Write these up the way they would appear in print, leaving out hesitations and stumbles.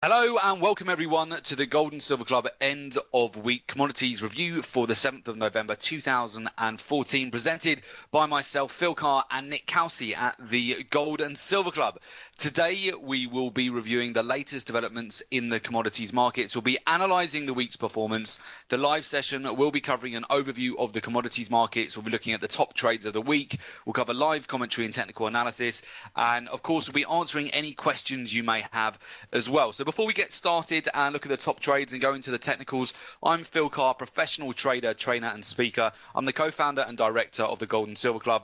Hello and welcome everyone to the Gold and Silver Club end of week commodities review for the 7th of November 2014, presented by myself, Phil Carr, and Nick Kalsi at the Gold and Silver Club. Today we will be reviewing the latest developments in the commodities markets. We'll be analysing the week's performance. The live session will be covering an overview of the commodities markets. We'll be looking at the top trades of the week. We'll cover live commentary and technical analysis. And of course, we'll be answering any questions you may have as well. So before we get started and look at the top trades and go into the technicals, I'm Phil Carr, professional trader, trainer and speaker. I'm the co-founder and director of the Gold and Silver Club.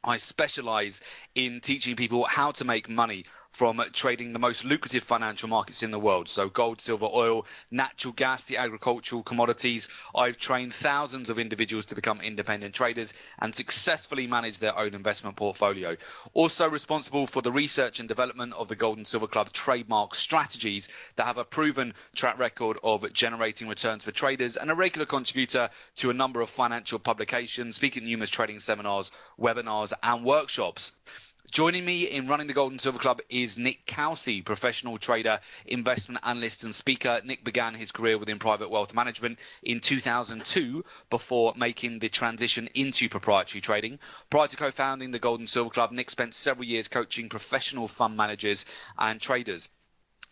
I specialize in teaching people how to make money from trading the most lucrative financial markets in the world. So gold, silver, oil, natural gas, the agricultural commodities. I've trained thousands of individuals to become independent traders and successfully manage their own investment portfolio. Also responsible for the research and development of the Gold and Silver Club trademark strategies that have a proven track record of generating returns for traders, and a regular contributor to a number of financial publications, speaking at numerous trading seminars, webinars and workshops. Joining me in running the Gold and Silver Club is Nick Kalsi, professional trader, investment analyst and speaker. Nick began his career within private wealth management in 2002 before making the transition into proprietary trading. Prior to co-founding the Gold and Silver Club, Nick spent several years coaching professional fund managers and traders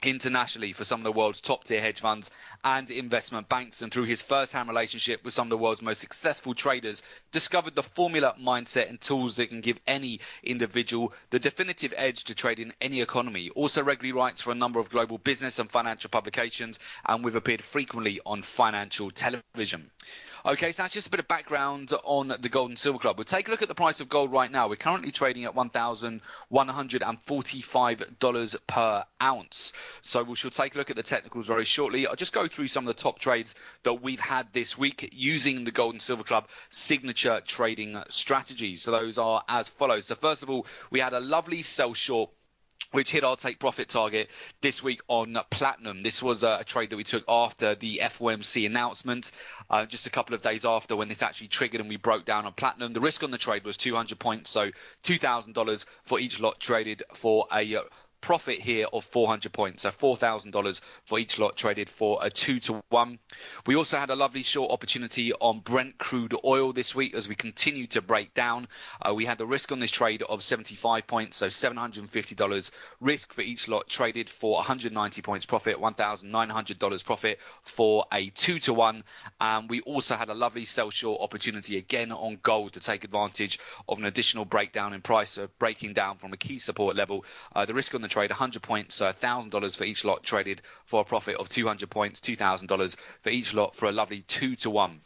internationally for some of the world's top tier hedge funds and investment banks, and through his first-hand relationship with some of the world's most successful traders, discovered the formula, mindset and tools that can give any individual the definitive edge to trade in any economy. Also regularly writes for a number of global business and financial publications, and we've appeared frequently on financial television. Okay, so that's just a bit of background on the Gold and Silver Club. We'll take a look at the price of gold right now. We're currently trading at $1,145 per ounce. So we shall take a look at the technicals very shortly. I'll just go through some of the top trades that we've had this week using the Gold and Silver Club signature trading strategies. So those are as follows. So first of all, we had a lovely sell short which hit our take profit target this week on platinum. This was a trade that we took after the FOMC announcement, just a couple of days after when this actually triggered and we broke down on platinum. The risk on the trade was 200 points, so $2,000 for each lot traded for a profit here of 400 points, so $4,000 for each lot traded for a 2-to-1. We also had a lovely short opportunity on Brent crude oil this week as we continue to break down. We had the risk on this trade of 75 points, so $750 risk for each lot traded for 190 points profit, $1,900 profit for a 2-to-1. And we also had a lovely sell short opportunity again on gold to take advantage of an additional breakdown in price, breaking down from a key support level. The risk on the trade 100 points, so $1,000 for each lot traded for a profit of 200 points, $2,000 for each lot for a lovely 2-to-1.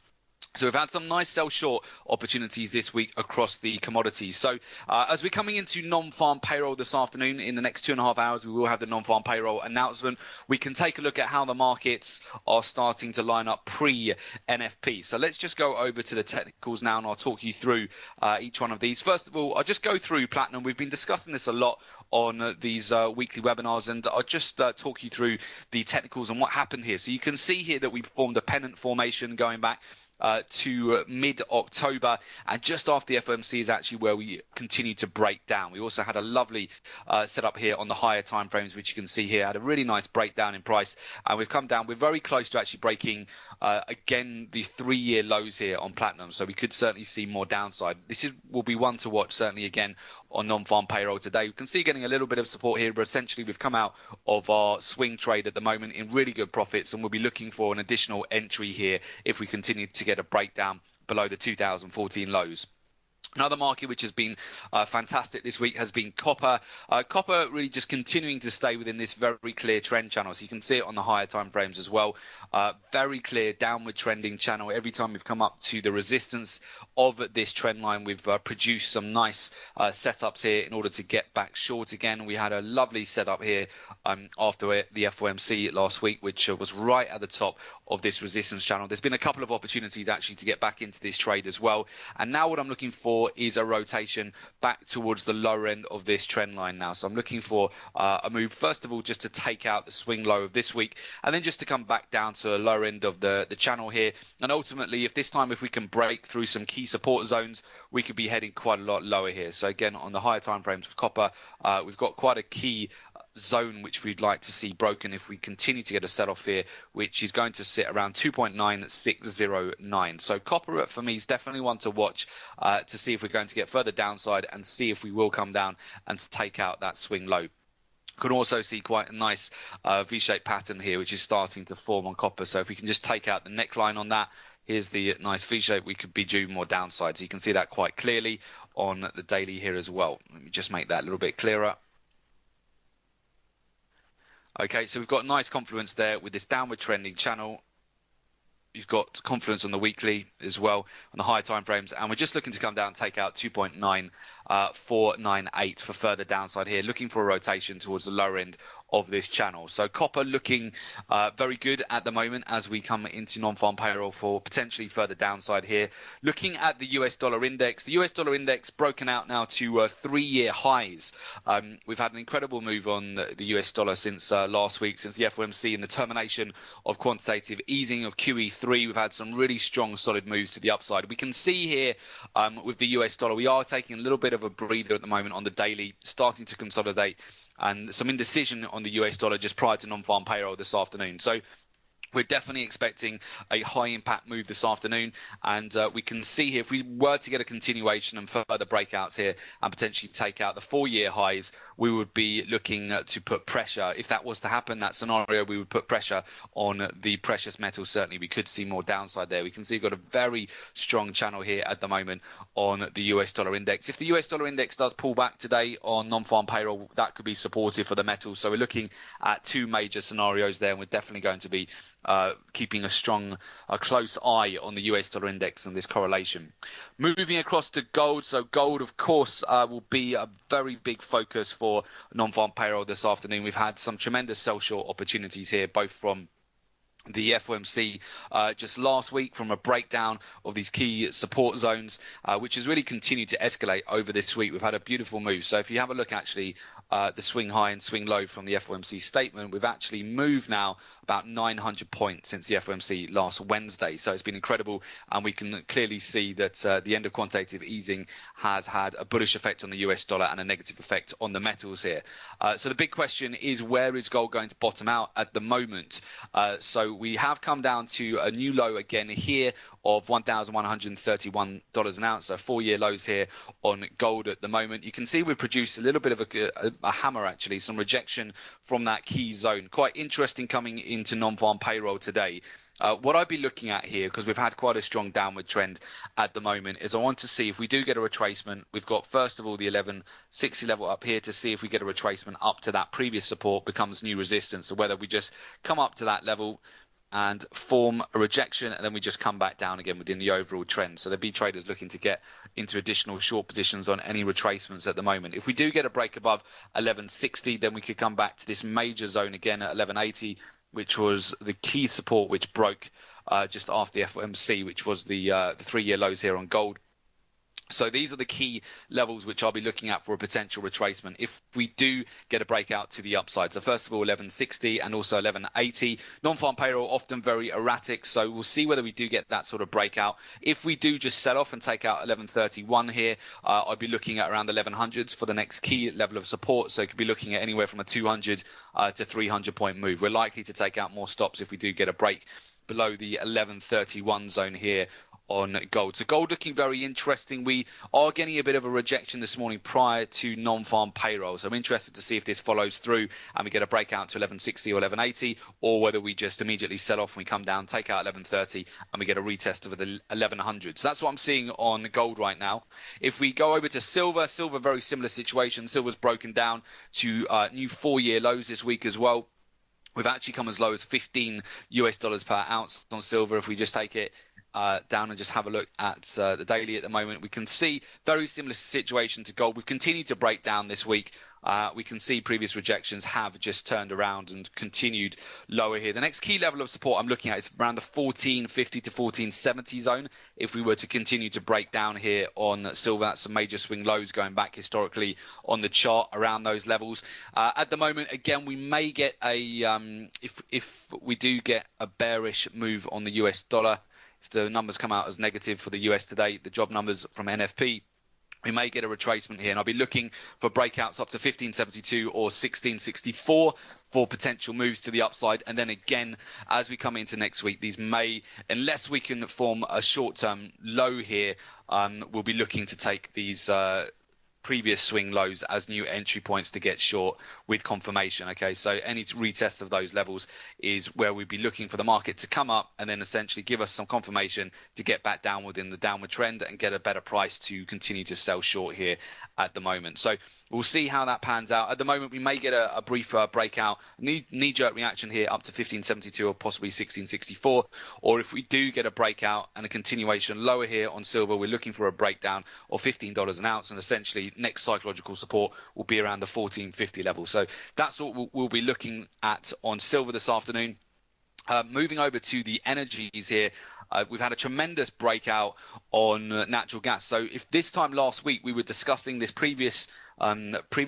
So we've had some nice sell short opportunities this week across the commodities. So as we're coming into non-farm payroll this afternoon, in the next 2.5 hours, we will have the non-farm payroll announcement. We can take a look at how the markets are starting to line up pre-NFP. So let's just go over to the technicals now, and I'll talk you through each one of these. First of all, I'll just go through platinum. We've been discussing this a lot on these weekly webinars, and I'll just talk you through the technicals and what happened here. So you can see here that we formed a pennant formation going back to mid-October, and just after the FOMC is actually where we continue to break down. We also had a lovely setup here on the higher time frames, which you can see here, had a really nice breakdown in price, and we've come down. We're very close to actually breaking again the 3-year lows here on platinum, so we could certainly see more downside. This will be one to watch certainly again on non-farm payroll today. We can see getting a little bit of support here, but essentially we've come out of our swing trade at the moment in really good profits, and we'll be looking for an additional entry here if we continue to get a breakdown below the 2014 lows. Another market which has been fantastic this week has been copper. Copper really just continuing to stay within this very clear trend channel. So you can see it on the higher time frames as well. Very clear downward trending channel. Every time we've come up to the resistance of this trend line, we've produced some nice setups here in order to get back short again. We had a lovely setup here after the FOMC last week, which was right at the top of this resistance channel. There's been a couple of opportunities actually to get back into this trade as well. And now what I'm looking for is a rotation back towards the lower end of this trend line now. So I'm looking for a move, first of all, just to take out the swing low of this week, and then just to come back down to the lower end of the channel here. And ultimately, if we can break through some key support zones, we could be heading quite a lot lower here. So again, on the higher time frames of copper, we've got quite a key zone which we'd like to see broken if we continue to get a sell-off here, which is going to sit around 2.9609. So copper for me is definitely one to watch to see if we're going to get further downside and see if we will come down and take out that swing low. Could also see quite a nice V-shaped pattern here, which is starting to form on copper. So if we can just take out the neckline on that, here's the nice V-shape, we could be due more downside. So you can see that quite clearly on the daily here as well. Let me just make that a little bit clearer. Okay, so we've got nice confluence there with this downward trending channel. You've got confluence on the weekly as well on the higher time frames, and we're just looking to come down and take out 2.9498 for further downside here, looking for a rotation towards the lower end of this channel. So copper looking very good at the moment as we come into non-farm payroll for potentially further downside here. Looking at the US dollar index, the US dollar index broken out now to 3-year highs. We've had an incredible move on the US dollar since last week, since the FOMC and the termination of quantitative easing of QE3. We've had some really strong, solid moves to the upside. We can see here with the US dollar, we are taking a little bit of a breather at the moment on the daily, starting to consolidate, and some indecision on the US dollar just prior to non-farm payroll this afternoon. So we're definitely expecting a high impact move this afternoon, and we can see here if we were to get a continuation and further breakouts here and potentially take out the 4-year highs, we would be looking to put pressure. If that was to happen, that scenario, we would put pressure on the precious metals. Certainly we could see more downside there. We can see we've got a very strong channel here at the moment on the US dollar index. If the US dollar index does pull back today on non-farm payroll, that could be supportive for the metals. So we're looking at two major scenarios there, and we're definitely going to be keeping a close eye on the US dollar index and this correlation. Moving across to gold. So gold, of course, will be a very big focus for non-farm payroll this afternoon. We've had some tremendous sell short opportunities here, both from the FOMC just last week, from a breakdown of these key support zones, which has really continued to escalate over this week. We've had a beautiful move. So if you have a look actually the swing high and swing low from the FOMC statement, we've actually moved now about 900 points since the FOMC last Wednesday. So it's been incredible, and we can clearly see that the end of quantitative easing has had a bullish effect on the US dollar and a negative effect on the metals here. So the big question is, where is gold going to bottom out at the moment? So we have come down to a new low again here of $1,131 an ounce, so 4-year lows here on gold at the moment. You can see we've produced a little bit of a hammer, actually, some rejection from that key zone. Quite interesting coming into non-farm payroll today. What I'd be looking at here, because we've had quite a strong downward trend at the moment, is I want to see if we do get a retracement. We've got, first of all, the 1160 level up here to see if we get a retracement up to that previous support, becomes new resistance, or whether we just come up to that level and form a rejection, and then we just come back down again within the overall trend. So there'd be traders looking to get into additional short positions on any retracements at the moment. If we do get a break above 1160, then we could come back to this major zone again at 1180, which was the key support which broke just after the FOMC, which was the 3-year lows here on gold. So these are the key levels which I'll be looking at for a potential retracement if we do get a breakout to the upside. So first of all, 1160 and also 1180. Non-farm payroll often very erratic, so we'll see whether we do get that sort of breakout. If we do just sell off and take out 1131 here, I'd be looking at around the 1100s for the next key level of support. So you could be looking at anywhere from a 200 to 300 point move. We're likely to take out more stops if we do get a break below the 1131 zone here on gold. So gold looking very interesting. We are getting a bit of a rejection this morning prior to non-farm payroll. So I'm interested to see if this follows through and we get a breakout to 1160 or 1180, or whether we just immediately sell off and we come down, take out 1130, and we get a retest of the 1100. So that's what I'm seeing on gold right now. If we go over to silver, very similar situation. Silver's broken down to new 4-year lows this week as well. We've actually come as low as 15 US dollars per ounce on silver. If we just take it down and just have a look at the daily at the moment, we can see very similar situation to gold. We've continued to break down this week. We can see previous rejections have just turned around and continued lower here. The next key level of support I'm looking at is around the 1450 to 1470 zone. If we were to continue to break down here on silver, that's some major swing lows going back historically on the chart around those levels. At the moment, again, we may get a if we do get a bearish move on the US dollar, if the numbers come out as negative for the US today, the job numbers from NFP, we may get a retracement here, and I'll be looking for breakouts up to 1572 or 1664 for potential moves to the upside. And then again, as we come into next week, these may, unless we can form a short-term low here, we'll be looking to take these previous swing lows as new entry points to get short with confirmation. Okay, so any retest of those levels is where we'd be looking for the market to come up and then essentially give us some confirmation to get back down within the downward trend and get a better price to continue to sell short here at the moment. So we'll see how that pans out. At the moment, we may get a brief breakout, knee-jerk reaction here up to 1572 or possibly 1664. Or if we do get a breakout and a continuation lower here on silver, we're looking for a breakdown of $15 an ounce, and essentially next psychological support will be around the 1450 level. So that's what we'll be looking at on silver this afternoon. Moving over to the energies here, we've had a tremendous breakout on natural gas. So if this time last week we were discussing this previous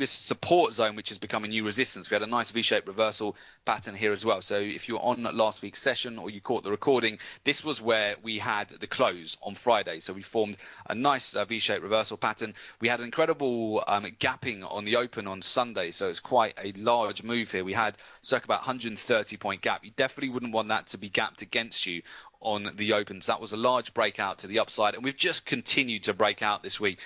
support zone, which has become a new resistance, we had a nice V-shaped reversal pattern here as well. So if you were on last week's session or you caught the recording, this was where we had the close on Friday. So we formed a nice V-shaped reversal pattern. We had an incredible gapping on the open on Sunday. So it's quite a large move here. We had circa about 130 point gap. You definitely wouldn't want that to be gapped against you on the opens. That was a large breakout to the upside, and we've just continued to break out this week.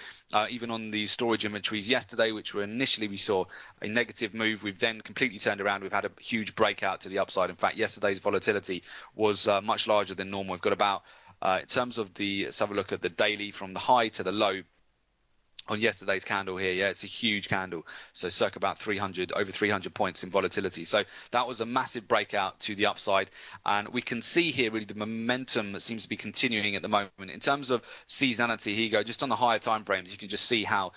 Even on the storage inventories yesterday, which were initially we saw a negative move, we've then completely turned around. We've had a huge breakout to the upside. In fact, yesterday's volatility was much larger than normal. We've got about, in terms of the, let's have a look at the daily from the high to the low on yesterday's candle here. Yeah, it's a huge candle. So circa about 300, over 300 points in volatility. So that was a massive breakout to the upside. And we can see here really the momentum that seems to be continuing at the moment. In terms of seasonality, here you go, just on the higher time frames, you can just see how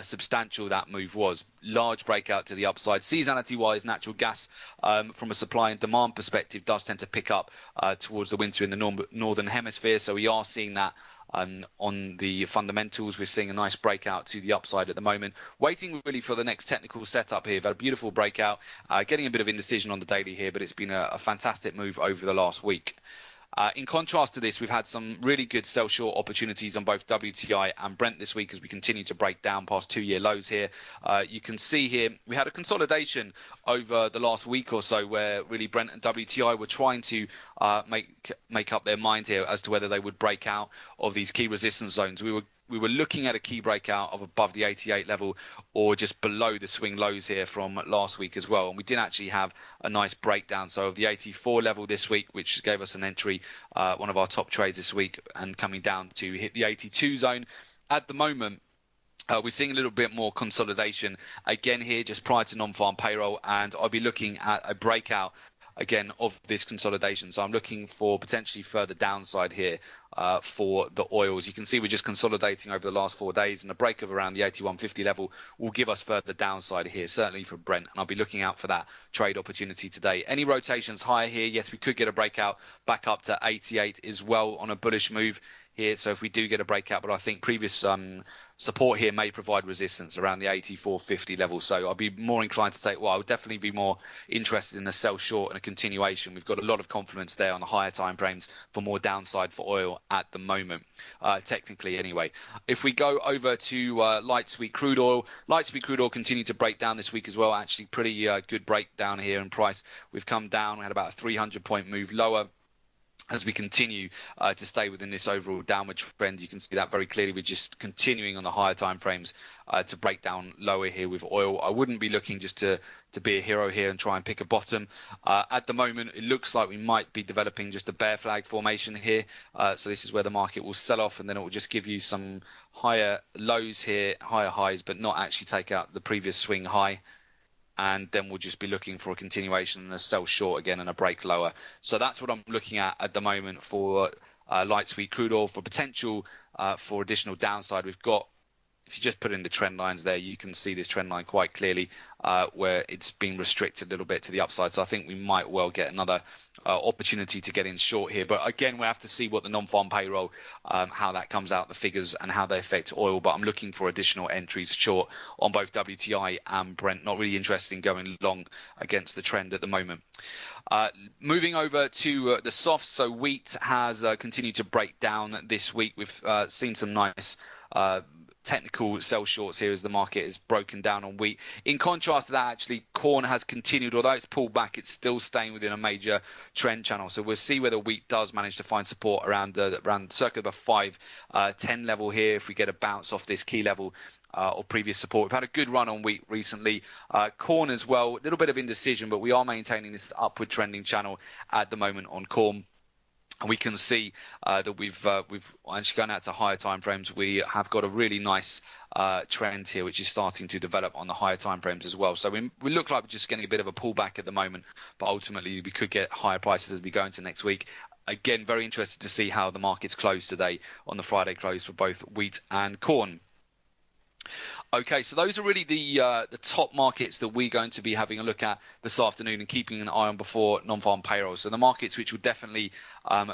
substantial that move was. Large breakout to the upside. Seasonality wise, natural gas from a supply and demand perspective does tend to pick up towards the winter in the northern hemisphere. So we are seeing that on the fundamentals. We're seeing a nice breakout to the upside at the moment. Waiting really for the next technical setup here. We've had a beautiful breakout, getting a bit of indecision on the daily here, but it's been a fantastic move over the last week. In contrast to this, we've had some really good sell short opportunities on both WTI and Brent this week as we continue to break down past 2-year lows here. You can see here we had a consolidation over the last week or so where really Brent and WTI were trying to make up their mind here as to whether they would break out of these key resistance zones. We were looking at a key breakout of above the 88 level or just below the swing lows here from last week as well. And we did actually have a nice breakdown. So of the 84 level this week, which gave us an entry, one of our top trades this week, and coming down to hit the 82 zone. At the moment, we're seeing a little bit more consolidation again here just prior to non-farm payroll. And I'll be looking at a breakout again of this consolidation. So I'm looking for potentially further downside here for the oils. You can see we're just consolidating over the last 4 days, and a break of around the 81.50 level will give us further downside here, certainly for Brent, and I'll be looking out for that trade opportunity today. Any rotations higher here? Yes, we could get a breakout back up to 88 as well on a bullish move here. So if we do get a breakout, but I think previous support here may provide resistance around the 84.50 level. So I'll be more inclined to take, well, I would definitely be more interested in a sell short and a continuation. We've got a lot of confidence there on the higher time frames for more downside for oil at the moment, technically anyway. If we go over to light sweet crude oil continued to break down this week as well. Actually pretty good breakdown here in price. We've come down, we had about a 300 point move lower. As we continue to stay within this overall downward trend, you can see that very clearly. We're just continuing on the higher time frames to break down lower here with oil. I wouldn't be looking just to be a hero here and try and pick a bottom. At the moment, it looks like we might be developing just a bear flag formation here. So this is where the market will sell off, and then it will just give you some higher lows here, higher highs, but not actually take out the previous swing high. And then we'll just be looking for a continuation and a sell short again and a break lower. So that's what I'm looking at the moment for light sweet crude oil for potential for additional downside. We've got, if you just put in the trend lines there, you can see this trend line quite clearly where it's been restricted a little bit to the upside. So I think we might well get another opportunity to get in short here. But again, we have to see what the non-farm payroll, how that comes out, the figures and how they affect oil. But I'm looking for additional entries short on both WTI and Brent. Not really interested in going long against the trend at the moment. Moving over to the softs. So wheat has continued to break down this week. We've seen some nice technical sell shorts here as the market is broken down on wheat. In contrast to that, actually, corn has continued, although it's pulled back, it's still staying within a major trend channel. So we'll see whether wheat does manage to find support around circa the 510 level here if we get a bounce off this key level or previous support. We've had a good run on wheat recently. Corn as well, a little bit of indecision, but we are maintaining this upward trending channel at the moment on corn. And we can see that we've actually gone out to higher time frames. We have got a really nice trend here, which is starting to develop on the higher time frames as well. So we look like we're just getting a bit of a pullback at the moment, but ultimately we could get higher prices as we go into next week. Again, very interested to see how the markets close today on the Friday close for both wheat and corn. Okay, so those are really the top markets that we're going to be having a look at this afternoon and keeping an eye on before non-farm payroll. So the markets which will definitely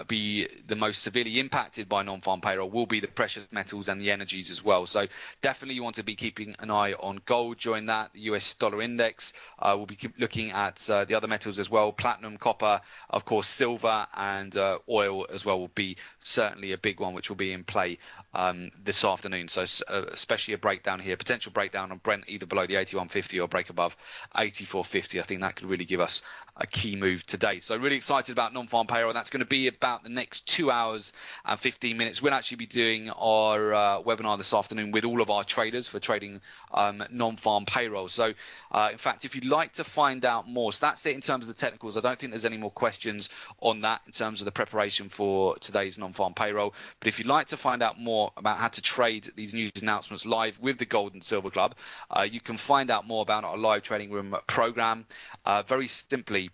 be the most severely impacted by non-farm payroll will be the precious metals and the energies as well. So definitely you want to be keeping an eye on gold during that. The US dollar index. We'll be looking at the other metals as well. Platinum, copper, of course, silver and oil as well will be certainly a big one which will be in play this afternoon. So especially a breakdown here. Potential breakdown on Brent either below the 81.50 or break above 84.50. I think that could really give us a key move today. So really excited about non-farm payroll. That's going to be about the next 2 hours and 15 minutes. We'll actually be doing our webinar this afternoon with all of our traders for trading non-farm payroll. So in fact, if you'd like to find out more, so that's it in terms of the technicals. I don't think there's any more questions on that in terms of the preparation for today's non-farm payroll. But if you'd like to find out more about how to trade these news announcements live with the Gold and Silver Club, you can find out more about our live trading room program very simply.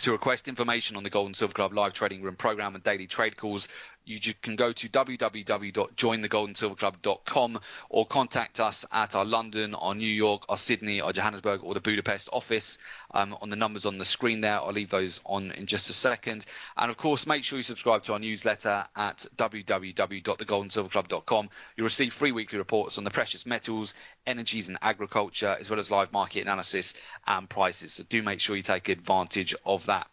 To request information on the Gold and Silver Club live trading room program and daily trade calls, you can go to www.jointhegoldandsilverclub.com or contact us at our London, our New York, our Sydney, our Johannesburg or the Budapest office on the numbers on the screen there. I'll leave those on in just a second. And of course, make sure you subscribe to our newsletter at www.thegoldandsilverclub.com. You'll receive free weekly reports on the precious metals, energies and agriculture, as well as live market analysis and prices. So do make sure you take advantage of that.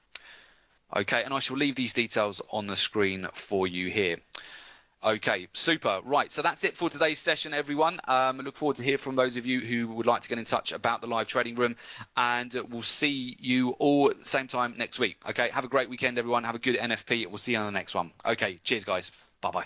Okay, and I shall leave these details on the screen for you here. Okay, super. Right, so that's it for today's session, everyone. I look forward to hear from those of you who would like to get in touch about the live trading room, and we'll see you all at the same time next week. Okay, have a great weekend, everyone. Have a good NFP. We'll see you on the next one. Okay, cheers, guys. Bye-bye.